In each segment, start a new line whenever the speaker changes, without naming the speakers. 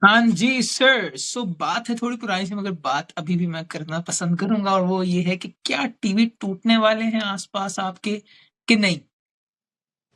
हाँ जी सर। बात है थोड़ी पुरानी सी, मगर बात अभी भी मैं करना पसंद करूंगा, और वो ये है कि क्या टीवी टूटने वाले हैं आसपास आपके कि नहीं?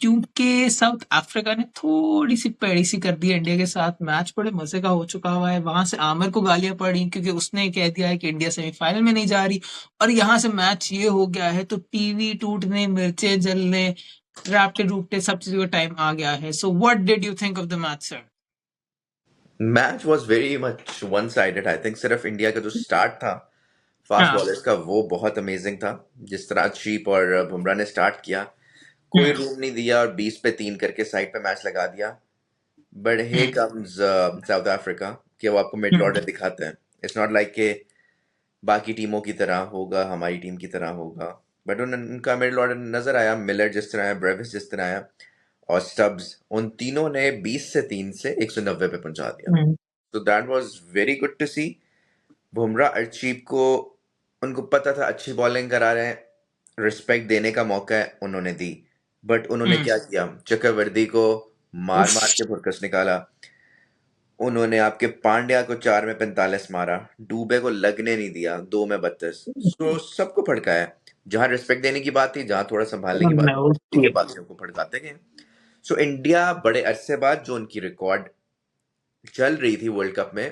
क्योंकि साउथ अफ्रीका ने थोड़ी सी पेड़ी सी कर दी है इंडिया के साथ। मैच बड़े मजे का हो चुका हुआ है। वहां से आमिर को गालियां पड़ी क्योंकि उसने कह दिया है कि इंडिया सेमीफाइनल में नहीं जा रही, और यहाँ से मैच ये हो गया है, तो टीवी टूटने, मिर्चें जलने, रैपटे रूपटे सब चीजों का टाइम आ गया है। So what did you think of the match sir?
Match was very much one sided. I think सिर्फ इंडिया का जो स्टार्ट था फास्ट
हाँ।
बॉलर्स का, वो बहुत अमेजिंग था। जिस तरह चीप और बुमराह ने स्टार्ट किया, कोई
हम्म।
रूम नहीं दिया और 20 पे 3 करके साइड पे मैच लगा दिया। But hey
hmm.
Comes South Africa, कि वो आपको मिडल
हम्म।
ऑर्डर दिखाते हैं। इट्स नॉट लाइक के बाकी टीमों की तरह होगा, हमारी टीम की तरह होगा। बट उनका मिडल ऑर्डर नजर आया। मिलर जिस तरह आया, ब्रेविस जिस तरह आया, और स्टब्स, उन तीनों ने 20 से 3 से 190 पे पहुंचा दिया।
हम्म।
तो that was very good to see. Bumrah Arshdeep को, उनको पता था अच्छी बॉलिंग करा रहे हैं, रिस्पेक्ट देने का मौका है, उन्होंने दी। बट उन्होंने
हम्म।
क्या किया, चक्रवर्ती को मार
उफ।
मार के भुरकस निकाला। उन्होंने आपके पांड्या को 4 में 45 मारा, डूबे को लगने नहीं दिया, 2 में 32। तो सबको भड़काया। जहां रिस्पेक्ट देने की बात थी, जहां थोड़ा संभालने की बात थी, ठीक है, बाकियों को भड़काते गए। सो इंडिया बड़े अरसे बाद, जो उनकी रिकॉर्ड चल रही थी वर्ल्ड कप में,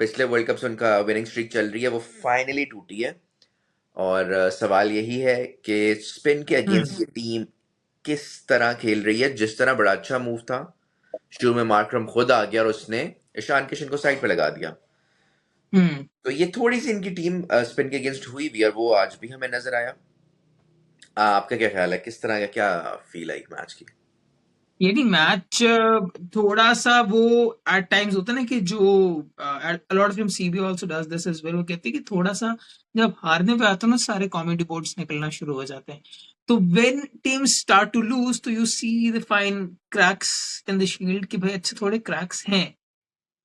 पिछले वर्ल्ड कप से उनका विनिंग स्ट्रीक चल रही है, वो फाइनली टूटी है। और सवाल यही है कि स्पिन के अगेंस्ट ये टीम किस तरह खेल रही है। जिस तरह बड़ा अच्छा मूव था, शुरू में मार्करम खुद आ गया और उसने ईशान किशन को साइड पे लगा दिया।
हम्म।
तो ये थोड़ी सी इनकी टीम स्पिन के अगेंस्ट हुई भी, और वो आज भी हमें नजर आया। आपका क्या ख्याल है, किस तरह का क्या फील आई मैच की?
ये नहीं मैच, थोड़ा सा वो एट टाइम्स होता है ना कि जो lot of team, CB also does this as well, वो कहते हैं कि थोड़ा सा जब हारने पे आते हैं ना, सारे कॉमेडी बोर्ड्स निकलना शुरू हो जाते हैं। तो when teams start to lose, तो you see the fine cracks in the shield, कि भाई अच्छे थोड़े क्रैक्स हैं।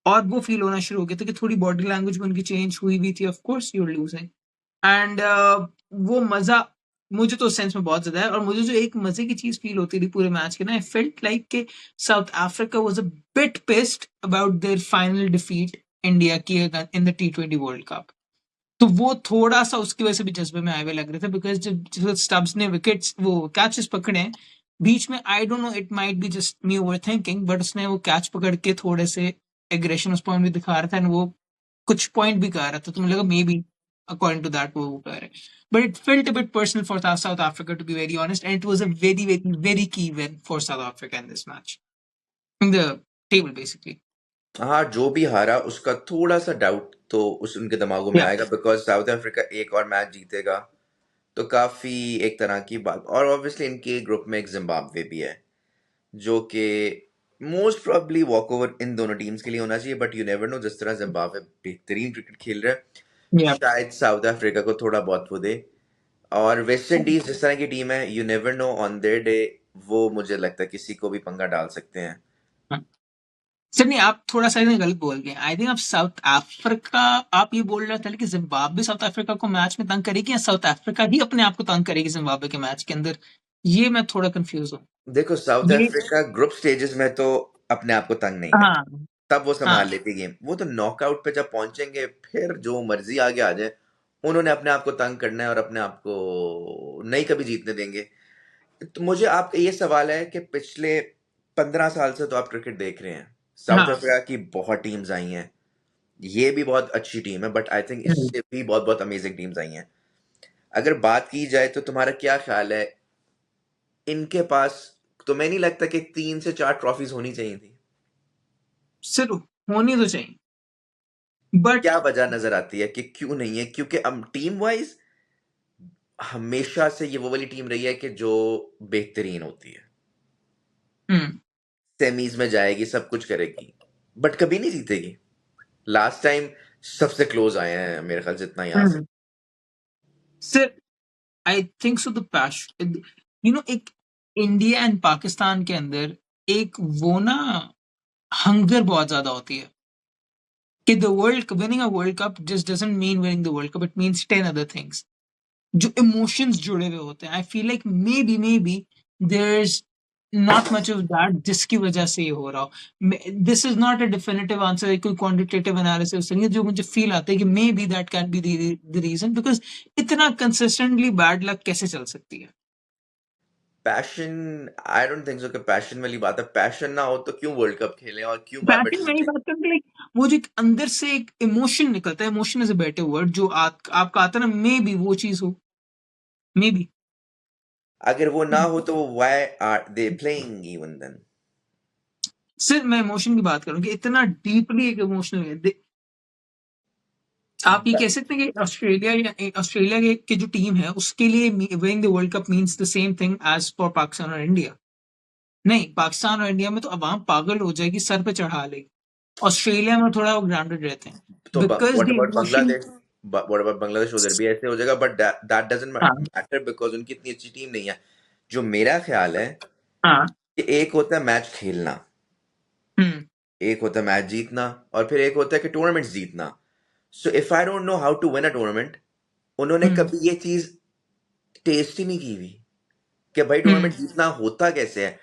और वो फील होना शुरू हो गया था कि थोड़ी बॉडी लैंग्वेज में उनकी चेंज हुई भी थी। Of course you are losing, and वो मजा मुझे तो सेंस में बहुत ज्यादा है। और मुझे जो एक मजे की चीज फील होती थी पूरे मैच के ना, आई फेल्ट लाइक के south Africa was a bit pissed about their final defeat India की in the T20 world cup. तो वो थोड़ा सा उसकी वजह से भी जज्बे में आए हुए लग रहे थे, बिकॉज जब स्टब्स ने विकेट्स, वो कैचेस पकड़े हैं बीच में, आई don't no, it might be just me over thinking, but उसने वो कैच पकड़ के थोड़े से एग्रेशन उस पॉइंट भी दिखा रहा था, एंड वो कुछ पॉइंट भी कह रहा था, तो मुझे लगा maybe according to that वो कह रहे हैं। But it felt a bit personal for South Africa, to be very honest, and it was a very very very key win for South Africa in this match, in the table basically.
हाँ, जो भी हारा उसका थोड़ा सा doubt तो उस उनके दिमागों में
या।
आएगा, बिकॉज साउथ अफ्रीका एक और मैच जीतेगा तो काफी एक तरह की बात। और ऑब्वियसली इनके ग्रुप में एक जिम्बाब्वे भी है, जो कि most probably walk over in दोनों टीम्स के लिए होना चाहिए। बट यू नेवर नो, जिस तरह जिम्बाब्वे बेहतरीन क्रिकेट खेल रहा है,
या।
शायद साउथ अफ्रीका को थोड़ा बहुत वो दे। और वेस्ट इंडीज जिस तरह की टीम है, you never know on their day, वो मुझे लगता है किसी को भी पंगा डाल सकते हैं।
सर नहीं, आप थोड़ा सा इसमें गलत बोल गए। आई थिंक आप साउथ अफ्रीका, आप ये बोल रहे थे कि जिम्बाब्वे साउथ अफ्रीका को मैच में तंग करेगी, या साउथ अफ्रीका ही अपने आप को तंग करेगी जिम्बाब्वे के मैच के अंदर? ये मैं थोड़ा कंफ्यूज हूँ।
देखो, साउथ
ये।
अफ्रीका ग्रुप स्टेजेस में तो अपने आप को तंग नहीं
हाँ।
करती, तब वो संभाल
हाँ।
लेती गेम। वो तो नॉकआउट पे जब पहुंचेंगे, फिर जो मर्जी आगे आ जाए, उन्होंने अपने आप को तंग करना है और अपने आप को नहीं कभी जीतने देंगे। तो मुझे आपका ये सवाल है कि पिछले 15 साल से तो आप क्रिकेट देख रहे हैं, साउथ
हाँ।
अफ्रीका की बहुत टीम्स आई हैं। ये भी बहुत अच्छी टीम है, बट आई थिंक
हम्म।
इससे भी बहुत बहुत अमेजिंग टीम्स आई हैं। अगर बात की जाए तो तुम्हारा क्या ख्याल है, इनके पास तो मैं नहीं लगता कि 3 से 4 ट्रॉफीज होनी चाहिए थी।
सिर्फ होनी तो चाहिए, बट
क्या वजह नजर आती है कि क्यों नहीं है? क्योंकि हम टीम वाइज हमेशा से ये वो वाली टीम रही है कि जो बेहतरीन होती है, सेमीज में जाएगी, सब कुछ करेगी, बट कभी नहीं जीतेगी। लास्ट टाइम सबसे क्लोज आए हैं मेरे ख्याल, जितना याद है।
सिर्फ I think so the passion, एक इंडिया एंड पाकिस्तान के अंदर एक वो ना हंगर बहुत ज्यादा होती है कि the world winning a world cup just doesn't mean winning the world cup, it means 10 other things. जो इमोशंस जुड़े हुए होते हैं, I feel like maybe there not much of that जिसकी वजह से ये हो रहा हो। This is not a definitive answer, कोई क्वांटिटेटिव एनालिसिस नहीं है, जो मुझे फील आता है कि maybe that can be the reason, because इतना कंसिस्टेंटली बैड लक कैसे चल सकती है।
Passion, I don't think so कि पैशन वाली बात है। पैशन ना हो तो क्यों वर्ल्ड कप खेलें और क्यों बार बार
पैशन
टीम
नहीं
चेंज।
बात करते, लाइक वो जो एक अंदर से एक इमोशन निकलता है, emotion is a better word, जो आपका आता है ना, मे बी वो चीज हो, मे बी।
अगर वो ना हो तो why are they playing even then?
सिर्फ मैं इमोशन की बात करूं कि इतना डीपली एक इमोशनल है। आप ये कह सकते हैं कि ऑस्ट्रेलिया या ऑस्ट्रेलिया की जो टीम है उसके लिए winning the world cup means the same thing as for Pakistan और इंडिया। नहीं, पाकिस्तान और इंडिया में तो अवाम पागल हो जाएगी, सर पे चढ़ा लेगी। ऑस्ट्रेलिया में थोड़ा वो ग्राउंडेड रहते हैं,
तो
because
what
the
about
emotion.
Bangladesh? What about Bangladesh? उधर भी ऐसे हो जाएगा, बट दैट डजंट
हाँ,
मैटर बिकॉज उनकी इतनी अच्छी टीम नहीं है। जो मेरा ख्याल है
हाँ।
कि एक होता है मैच खेलना,
हम्म,
एक होता है मैच जीतना, और फिर एक होता है कि टूर्नामेंट्स जीतना। So if I don't know how to win a tournament, उन्होंने
हम्म,
कभी ये चीज टेस्ट ही नहीं की हुई कि भाई
हम्म,
टूर्नामेंट जीतना होता कैसे है,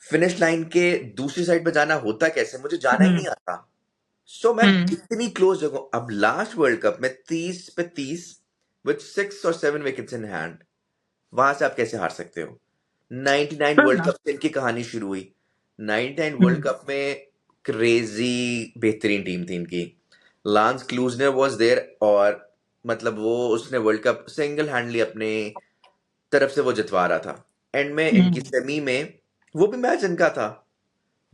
फिनिश लाइन के दूसरी साइड पे जाना होता कैसे, मुझे जाना ही
हम्म,
नहीं आता। सो मैं
हम्म,
इतनी क्लोज जगह, अब लास्ट वर्ल्ड कप में 30 पे 30 विद 6 और 7 विकेट्स इन हैंड, वहां से आप कैसे हार सकते हो? 99
fair
वर्ल्ड
enough।
कप से इनकी कहानी शुरू हुई। 99 वर्ल्ड
हम्म,
कप में क्रेजी बेहतरीन टीम थी इनकी। लांस क्लूजनर वाज देयर, और मतलब वो उसने वर्ल्ड कप सिंगल हैंडली अपने तरफ से वो जितवा रहा था। एंड में इनकी
हम्म,
सेमी में वो भी मैच इनका था,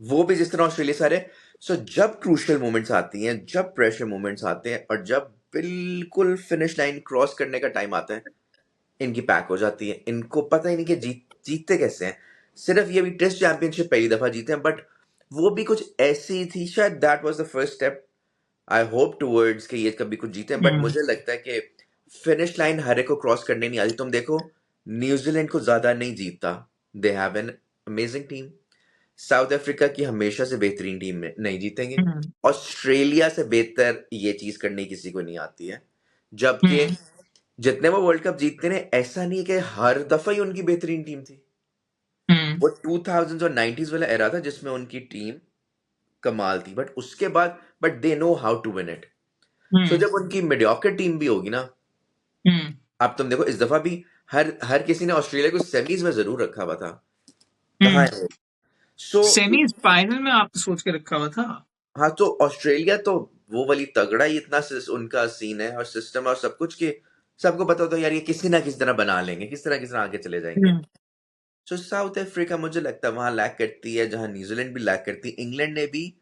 वो भी जिस तरह ऑस्ट्रेलिया सारे। सो जब क्रूशियल मोमेंट्स आती हैं, जब प्रेशर मोमेंट्स आते हैं, और जब बिल्कुल फिनिश लाइन क्रॉस करने का टाइम आता है, इनकी पैक हो जाती है। इनको पता ही नहीं कि जीतते कैसे हैं। सिर्फ ये भी टेस्ट चैंपियनशिप पहली दफा जीते हैं, बट वो भी कुछ ऐसी थी, शायद that was the first step I hope towards कि ये कभी कुछ जीते हैं। बट
हम्म,
मुझे लगता है कि फिनिश लाइन हर एक को क्रॉस करने नहीं आती। तुम देखो, न्यूजीलैंड को ज्यादा नहीं जीतता, they have an amazing team. South Africa की हमेशा से बेहतरीन टीम में नहीं जीतेंगे।
हम्म,
ऑस्ट्रेलिया से बेहतर ये चीज करनी किसी को नहीं आती है। जबकि
हम्म,
जितने वो वर्ल्ड कप जीतते ने, ऐसा नहीं है कि हर दफा ही उनकी बेहतरीन टीम थी।
हम्म,
वो 2000 और 90s वाला एरा था जिसमें उनकी टीम कमाल थी, बट उसके बाद but they know how to win it. So
hmm,
जब उनकी मीडियोकर टीम भी होगी ना,
हम्म,
अब तुम देखो इस दफा भी हर हर किसी ने ऑस्ट्रेलिया को सेमीज में जरूर रखा हुआ था। कहाँ
हम्म।
है वो? सो
सेमीज फाइनल में आप सोच के रखा हुआ था।
हाँ, तो ऑस्ट्रेलिया तो वो वाली तगड़ा ही इतना उनका सीन है और सिस्टम और सब कुछ, कि सबको पता होता है यार ये किसी ना किसी तरह बना लेंगे, किस तरह आगे चले जाएंगे।
हम्म,
सो साउथ अफ्रीका मुझे लगता है वहां लैक करती है, जहां न्यूजीलैंड भी लैक करती है। इंग्लैंड ने भी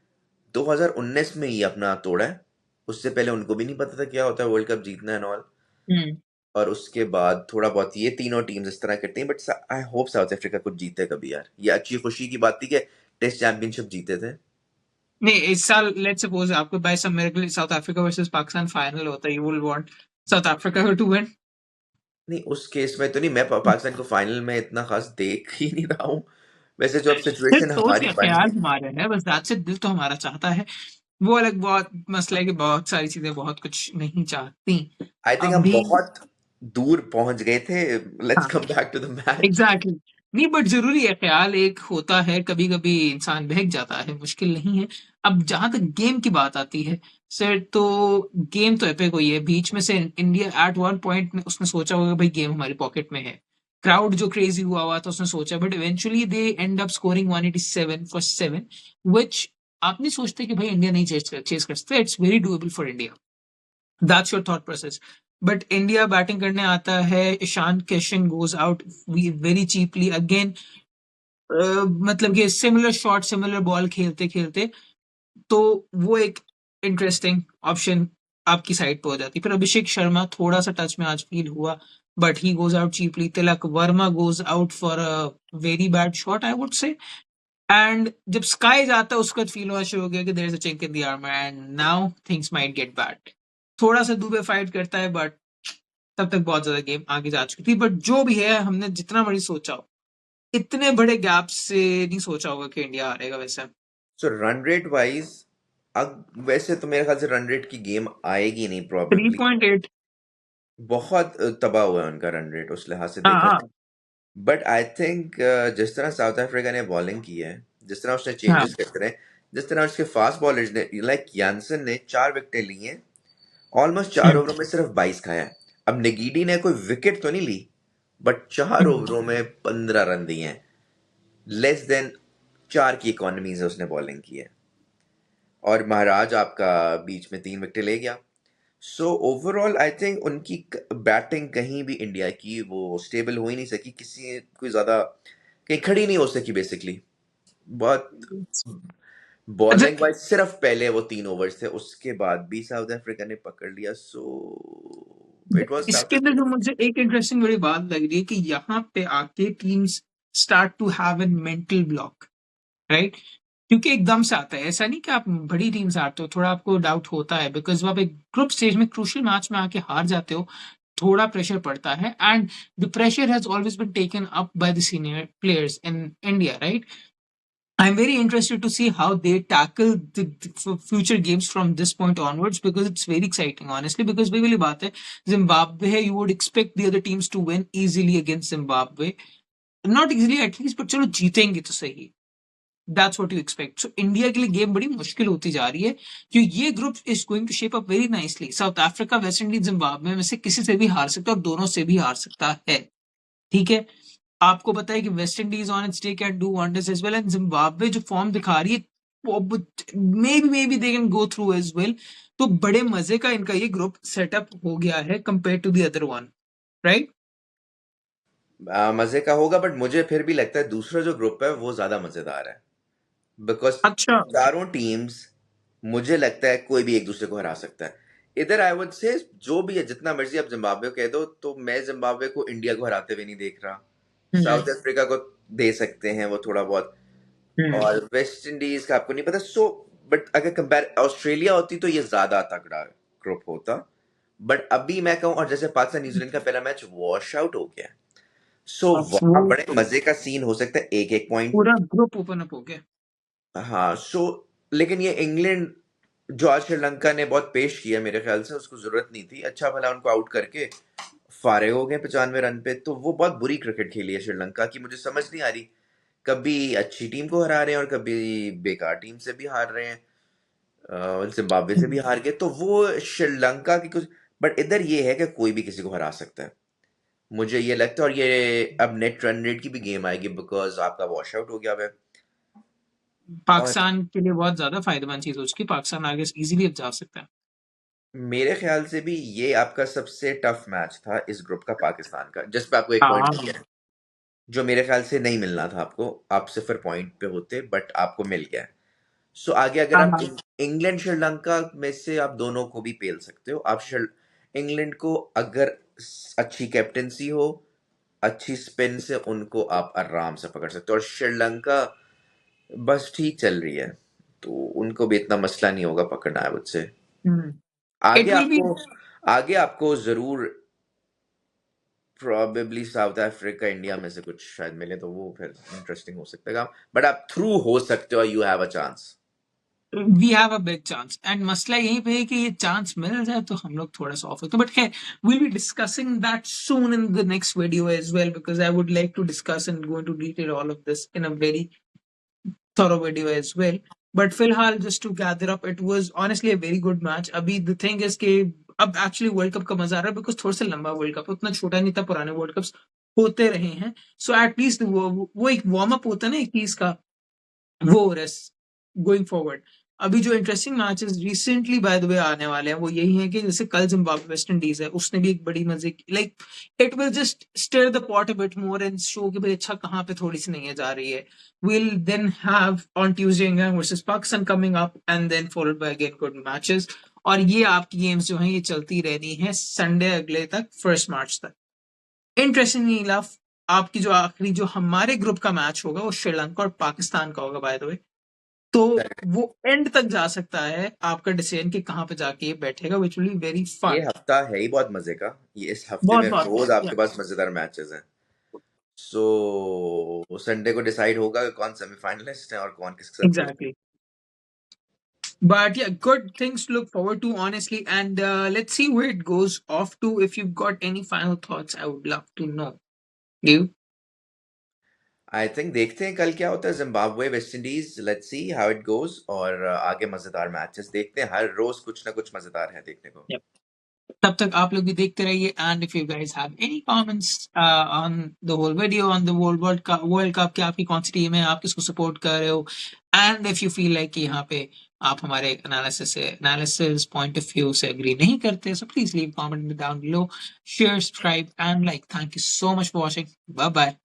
2019 में ही अपना तोड़ा है। उससे पहले उनको भी नहीं पता था क्या होता है वर्ल्ड कप जीतना एंड ऑल।
हम्म।
और उसके बाद थोड़ा बहुत ये तीनों टीम्स इस तरह करती हैं, but I hope south Africa कुछ जीते कभी यार। ये अच्छी खुशी की बात थी कि टेस्ट चैंपियनशिप जीते थे।
नहीं, इस साल लेट्स सपोज आपको by some miracle South Africa versus Pakistan final होता है, you will want South Africa to win.
नहीं, उस केस में तो नहीं, मैं पाकिस्तान को फाइनल में इतना खास देख ही नहीं रहा हूँ। वैसे जो अब सिचुएशन
सोच
हमारी
के
बन
ख्याल
गई,
हमारे है, बस दैट्स इट, दिल तो हमारा चाहता है। वो अलग बहुत मसला है कि बहुत सारी चीजें बहुत कुछ नहीं चाहती
आई थिंक हम
अभी।
बहुत दूर पहुंच गए थे। लेट्स
हाँ,
come back to the match.
Exactly. नहीं, बट जरूरी है, ख्याल एक होता है, कभी कभी इंसान बहक जाता है, मुश्किल नहीं है। अब जहां तक गेम की बात आती है सर, तो गेम तो एपिक हुई है बीच में से। इंडिया एट वन पॉइंट उसने सोचा होगा भाई गेम हमारी पॉकेट में है, क्राउड जो क्रेजी हुआ हुआ था उसने सोचा, but eventually they and up scoring 187 for 7, which आप नहीं सोचते कि भाई इंडिया नहीं चेस कर सकते, it's very doable for India. That's your thought process. But India batting करने आता है, Ishan Kishan goes out very cheaply again. मतलब कि सिमिलर शॉट सिमिलर बॉल खेलते खेलते, तो वो एक इंटरेस्टिंग ऑप्शन आपकी साइड पे हो जाती। फिर अभिषेक शर्मा थोड़ा सा टच में आज फील हुआ, but he goes out cheaply. Tilak Varma goes out for a very bad shot I would say. And जब स्काई जाता है उसका फील होना शुरू हो गया कि there is a chink in the armour and now things might get bad. थोड़ा सा दुबे फाइट करता है, बट तब तक बहुत ज्यादा गेम आगे जा चुकी थी। बट जो भी है, हमने जितना बड़ी सोचा हो, इतने बड़े गैप से नहीं सोचा होगा कि इंडिया हारेगा वैसे।
सो रन रेट वाइज, अब वैसे तो मेरे ख्याल से रन रेट की गेम आएगी नहीं
थ्री
प्रोबेबली।
पॉइंट एट
बहुत तबाह हुआ है उनका रन रेट उस लिहाज से
हाँ,
देखा
हाँ।
जाए। बट आई थिंक जिस तरह साउथ अफ्रीका ने बॉलिंग की है, जिस तरह उसने
हाँ।
चेंजेस करे, जिस तरह उसके फास्ट बॉलर्स ने, लाइक यानसन ने 4 विकेटें ली हैं, ऑलमोस्ट चार
हम्म,
ओवरों में सिर्फ 22 खाया है। अब निगीडी ने कोई विकेट तो नहीं ली, बट 4 ओवरों में 15 रन दिए हैं। लेस देन 4 की इकोनॉमी से उसने बॉलिंग की है। और महाराज आपका बीच में 3 विकेटें ले गया। सो ओवरऑल आई थिंक उनकी बैटिंग कहीं भी इंडिया की वो स्टेबल हो ही नहीं सकी, किसी कोई ज्यादा कहीं खड़ी नहीं हो सकी बेसिकली। बहुत
अच्छा,
बॉलिंग वाइज सिर्फ पहले वो 3 ओवर्स थे, उसके बाद भी साउथ अफ्रीका ने पकड़ लिया। सो इट वाज साउथ
इसके अंदर जो
अफ्रीका।
मुझे एक इंटरेस्टिंग बड़ी बात लग रही है कि यहाँ पे आके teams start to have an mental block, right? क्योंकि एकदम से आता है, ऐसा नहीं कि आप बड़ी टीम से हारते हो, थोड़ा आपको डाउट होता है बिकॉज आप एक ग्रुप स्टेज में क्रूशियल मैच में आके हार जाते हो, थोड़ा प्रेशर पड़ता है। And the pressure has always been taken up by the senior players in India, right? I'm very interested to see how they tackle the future games from this point onwards because it's very exciting, honestly. Because we will baat hai, Zimbabwe, you would expect the other teams to win easily against Zimbabwe. Not easily at least, but चलो जीतेंगे तो सही. That's what you expect. So India के लिए game बड़ी मुश्किल होती जा रही है क्योंकि ये group is going to shape up very nicely. South Africa, West Indies, Zimbabwe में से किसी से भी हार सकता है और दोनों से भी हार सकता है. ठीक है? आपको पता है कि West Indies on its day can do wonders as well and Zimbabwe जो फॉर्म दिखा रही है maybe they can go through as well. तो बड़े मजे का इनका ये ग्रुप सेटअप हो गया है compare to the other one, right?
मजे का होगा, बट मुझे फिर भी लगता है दूसरा जो ग्रुप है वो ज्यादा मजेदार है। बिकॉज
अच्छा।
चारों टीम्स, मुझे लगता है कोई भी एक दूसरे को हरा सकता है। इधर आई वुड से जो भी है, जितना मर्जी आप जिम्बाब्वे को कह दो, तो मैं जिम्बाब्वे को इंडिया को हराते हुए नहीं देख रहा।
हम्म।
साउथ अफ्रीका को दे सकते हैं वो थोड़ा बहुत,
हम्म।
और वेस्ट इंडीज का आपको नहीं पता। सो बट अगर कंपेयर ऑस्ट्रेलिया होती तो ये ज्यादा तगड़ा ग्रुप होता। बट अभी मैं कहूँ, और जैसे पाकिस्तान न्यूजीलैंड का पहला मैच वॉश आउट हो गया, सो
अब
वहां
वो
बड़े मजे का सीन हो सकता है, एक एक पॉइंट।
पूरा ग्रुप ओपन अप हो गया।
हाँ। सो लेकिन ये इंग्लैंड जो आज श्रीलंका ने बहुत पेश किया, मेरे ख्याल से उसको जरूरत नहीं थी, अच्छा भला उनको आउट करके फारिग हो गए 95 रन पे। तो वो बहुत बुरी क्रिकेट खेली है श्रीलंका की, मुझे समझ नहीं आ रही। कभी अच्छी टीम को हरा रहे हैं और कभी बेकार टीम से भी हार रहे हैं, जिम्बाब्वे से भी हार गए। तो वो श्रीलंका की कुछ, बट इधर ये है कि कोई भी किसी को हरा सकता है, मुझे ये लगता है। और ये अब नेट रन रेट की भी गेम आएगी, बिकॉज आपका वॉश आउट हो गया है। और
पाकिस्तान के लिए बहुत ज्यादा फायदेमंद चीज हो चुकी है, पाकिस्तान आगे इजीली अब जा सकता है।
मेरे ख्याल से भी ये आपका सबसे टफ मैच था इस ग्रुप का, पाकिस्तान का, जिस पे आपको एक पॉइंट
हाँ।
मिल गया, जो मेरे ख्याल से नहीं मिलना था आपको। आप 0 पॉइंट पे होते, बट आपको मिल गया। सो आगे अगर आप
हाँ।
इंग्लैंड श्रीलंका में से आप दोनों को भी पेल सकते हो। आप इंग्लैंड को अगर अच्छी कैप्टेंसी हो, अच्छी स्पिन से उनको आप आराम से पकड़ सकते हो। और श्रीलंका बस ठीक चल रही है, तो उनको भी इतना मसला नहीं होगा पकड़ना है मुझसे। आगे
इट विल बी।
आपको आगे आपको जरूर प्रोबेबली साउथ अफ्रीका इंडिया में से कुछ शायद मिले, तो वो फिर इंटरेस्टिंग हो सकता है काम। बट आप थ्रू हो सकते हो, you have a chance.
We have a big chance and मसला यहीं पे है कि ये चांस मिल जाए तो हम लोग थोड़ा सा ऑफ होते हैं, बट खैर we'll be discussing that soon in the next video as well because I would like to discuss and go into detail all of this in a very thorough video as well. But फिलहाल just to gather up, it was honestly a very good match. अभी the thing is कि अब actually world cup का मजा आ रहा है because थोड़ा सा लंबा वर्ल्ड कप है, उतना छोटा नहीं था, पुराने वर्ल्ड कप्स होते रहे हैं। सो एटलीस्ट वो एक वार्म अप होता है ना एक चीज का, वो रेस्ट गोइंग फॉरवर्ड। अभी जो interesting matches recently by the way आने वाले हैं वो यही है कि जैसे कल जिम्बाब्वे वेस्ट इंडीज है, उसने भी एक बड़ी मजे की, like it will just stir the pot a bit more and show कि भाई अच्छा कहाँ पे थोड़ी सी नहीं है जा रही है। Will then have on Tuesday England versus Pakistan coming up and then followed by again good matches. और ये आपकी गेम्स जो हैं ये चलती रहनी है संडे अगले तक, 1 मार्च तक। इंटरेस्टिंगली इनफ आपकी जो आखिरी जो हमारे ग्रुप का मैच होगा वो श्रीलंका और पाकिस्तान का होगा बाय द वे। तो वो एंड तक जा सकता है आपका डिसीजन कि कहाँ पे जाके ये बैठेगा, विच विल बी वेरी
ये
फन।
हफ्ता है ही बहुत मजे का, ये इस हफ्ते
बहुत
में
बहुत
रोज
या
आपके पास मजेदार मैचेस हैं। सो संडे को डिसाइड होगा कि कौन सेमीफाइनलिस्ट है और कौन किसके साथ खेल।
Exactly. But yeah, good things to look forward to, honestly. And let's see where it goes off to. If you've got any final thoughts, I would love to know. You?
I think देखते हैं कल क्या होता है, Zimbabwe West Indies, let's see how it goes. और आगे मजेदार matches देखते हैं, हर रोज कुछ ना कुछ मजेदार है देखने को।
Yep. तब तक आप लोग भी देखते रहिए, and if you guys have any comments on the whole video on the world cup कि आपकी कौन सी टीम है, आप किसको सपोर्ट कर रहे हो, and if you feel like कि यहाँ पे आप हमारे एनालिसिस पॉइंट ऑफ व्यू से एग्री नहीं करते, so please leave comment down below, share, subscribe and like. Thank you so much for watching. Bye bye.